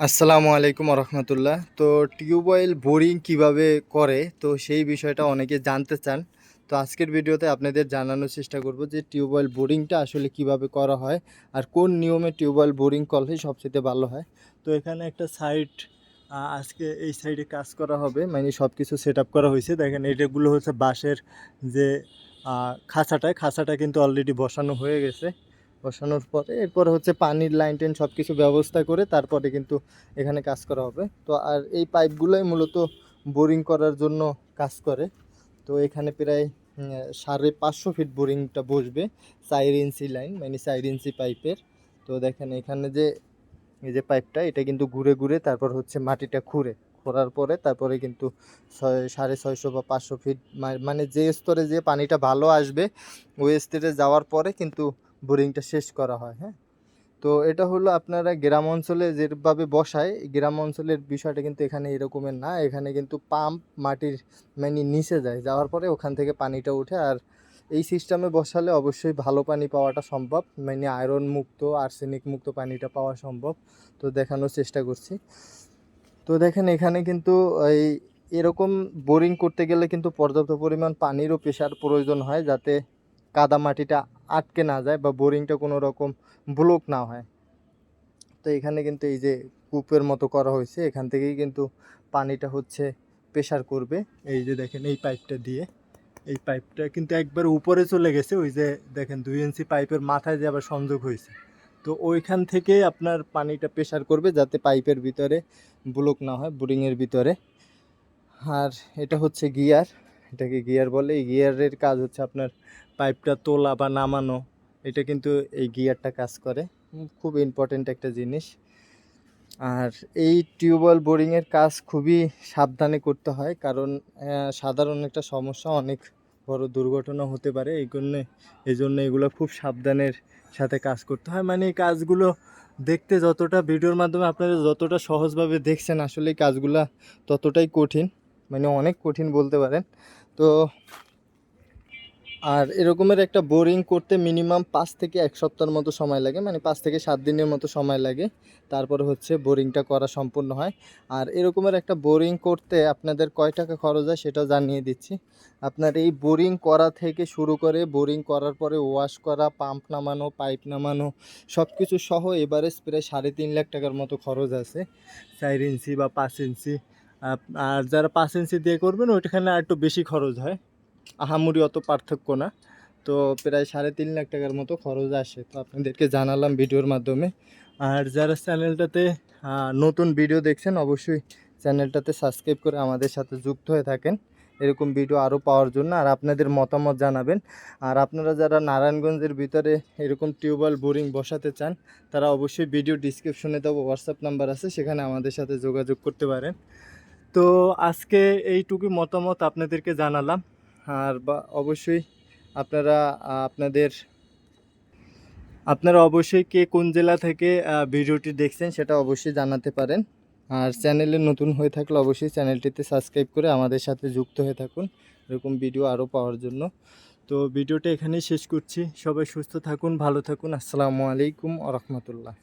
আসসালামু আলাইকুম রহমতুল্লাহ। তো টিউবওয়েল বোরিং কিভাবে করে, তো সেই বিষয়টা অনেকে জানতে চান। তো আজকের ভিডিওতে আপনাদের জানানোর চেষ্টা করব যে টিউবওয়েল বোরিংটা আসলে কিভাবে করা হয় আর কোন নিয়মে টিউবওয়েল বোরিং করলে সবচেয়ে ভালো হয়। তো এখানে একটা সাইড, আজকে এই সাইডে কাজ করা হবে, মানে সব কিছু সেট আপ করা হয়েছে। দেখেন এটাগুলো হচ্ছে বাঁশের যে খাঁচাটা কিন্তু অলরেডি বসানো হয়ে গেছে। বসানোর পরে এরপরে হচ্ছে পানির লাইন টেন সব কিছু ব্যবস্থা করে তারপরে কিন্তু এখানে কাজ করা হবে। তো আর এই পাইপগুলোই মূলত বোরিং করার জন্য কাজ করে। তো এখানে প্রায় 550 ফিট বোরিংটা বসবে 4 ইঞ্চি লাইন, মানে 4 ইঞ্চি পাইপের। তো দেখেন এখানে যে এই যে পাইপটা, এটা কিন্তু ঘুরে ঘুরে তারপর হচ্ছে মাটিটা খোঁড়ার পরে তারপরে কিন্তু 650 বা 500 ফিট, মানে যে স্তরে যে পানিটা ভালো আসবে ওই স্তরে যাওয়ার পরে কিন্তু বোরিংটা শেষ করা হয়। হ্যাঁ, তো এটা হলো আপনারা গ্রাম অঞ্চলে যেভাবে বসায়, গ্রাম অঞ্চলের বিষয়টা কিন্তু এখানে এরকমের না। এখানে কিন্তু পাম্প মাটির মানে নিচে যায়, যাওয়ার পরে ওখান থেকে পানিটা উঠে। আর এই সিস্টেমে বসালে অবশ্যই ভালো পানি পাওয়াটা সম্ভব, মানে আয়রন মুক্ত আর্সেনিক মুক্ত পানিটা পাওয়া সম্ভব। তো দেখানোর চেষ্টা করছি। তো দেখেন এখানে কিন্তু এই এরকম বোরিং করতে গেলে কিন্তু পর্যাপ্ত পরিমাণ পানিরও প্রেশার প্রয়োজন হয়, যাতে কাদা মাটিটা আটকে না যায় বা বোরিংটা কোনো রকম ব্লক না হয়। তো এখানে কিন্তু এই যে কূপের মতো করা হয়েছে, এখান থেকেই কিন্তু পানিটা হচ্ছে প্রেশার করবে। এই যে দেখেন এই পাইপটা দিয়ে, এই পাইপটা কিন্তু একবার উপরে চলে গেছে। ওই যে দেখেন 2 ইঞ্চি পাইপের মাথায় যে আবার সংযোগ হয়েছে, তো ওইখান থেকে আপনার পানিটা প্রেশার করবে যাতে পাইপের ভিতরে ব্লক না হয় বোরিংয়ের ভিতরে। আর এটা হচ্ছে গিয়ার, এটাকে গিয়ার বলে। এই গিয়ারের কাজ হচ্ছে আপনার পাইপটা তোলা বা নামানো, এটা কিন্তু এই গিয়ারটা কাজ করে। খুব ইম্পর্টেন্ট একটা জিনিস। আর এই টিউবওয়েল বোরিংয়ের কাজ খুবই সাবধানে করতে হয়, কারণ সাধারণ একটা সমস্যা, অনেক বড় দুর্ঘটনা হতে পারে। এই জন্য এগুলো খুব সাবধানের সাথে কাজ করতে হয়। মানে এই কাজগুলো দেখতে যতটা ভিডিওর মাধ্যমে আপনারা যতটা সহজভাবে দেখছেন, আসলে এই কাজগুলো ততটাই কঠিন, মানে অনেক কঠিন বলতে পারেন। তো আর এরকমের একটা বোরিং করতে মিনিমাম 5 থেকে 1 সপ্তাহের মতো সময় লাগে, মানে 5 থেকে 7 দিনের মতো সময় লাগে। তারপরে হচ্ছে বোরিংটা করা সম্পূর্ণ হয়। আর এরকমের একটা বোরিং করতে আপনাদের কয় টাকা খরচ হয় সেটাও জানিয়ে দিচ্ছি। আপনার এই বোরিং করা থেকে শুরু করে বোরিং করার পরে ওয়াশ করা, পাম্প নামানো, পাইপ নামানো, সব কিছু সহ এভারেজ প্রায় 3.5 লাখ টাকার মতো খরচ আছে। 4 ইঞ্চি বা 5 ইঞ্চি। আর যারা 5 ইঞ্চি দিয়ে করবেন ওইখানে আর একটু বেশি খরচ হয়, আহামরি অত পার্থক্য না। তো প্রায় 3.5 লাখ টাকার মতো খরচ আসে, তো আপনাদেরকে জানালাম ভিডিওর মাধ্যমে। আর যারা চ্যানেলটাতে নতুন ভিডিও দেখছেন, অবশ্যই চ্যানেলটাতে সাবস্ক্রাইব করে আমাদের সাথে যুক্ত হয়ে থাকেন এরকম ভিডিও আরও পাওয়ার জন্য। আর আপনাদের মতামত জানাবেন। আর আপনারা যারা নারায়ণগঞ্জের ভিতরে এরকম টিউবওয়েল বোরিং বসাতে চান, তারা অবশ্যই ভিডিও ডিসক্রিপশনে দেবো হোয়াটসঅ্যাপ নাম্বার আছে, সেখানে আমাদের সাথে যোগাযোগ করতে পারেন। তো আজকে এইটুকু মতামত আপনাদেরকে জানালাম। আর বা অবশ্যই আপনারা আপনাদের আপনারা অবশ্যই কে কোন জেলা থেকে ভিডিওটি দেখছেন সেটা অবশ্যই জানাতে পারেন। আর চ্যানেলে নতুন হয়ে থাকলে অবশ্যই চ্যানেলটিতে সাবস্ক্রাইব করে আমাদের সাথে যুক্ত হয়ে থাকুন এরকম ভিডিও আরও পাওয়ার জন্য। তো ভিডিওটা এখানেই শেষ করছি। সবাই সুস্থ থাকুন, ভালো থাকুন। আসসালামু আলাইকুম ওয়া রাহমাতুল্লাহ।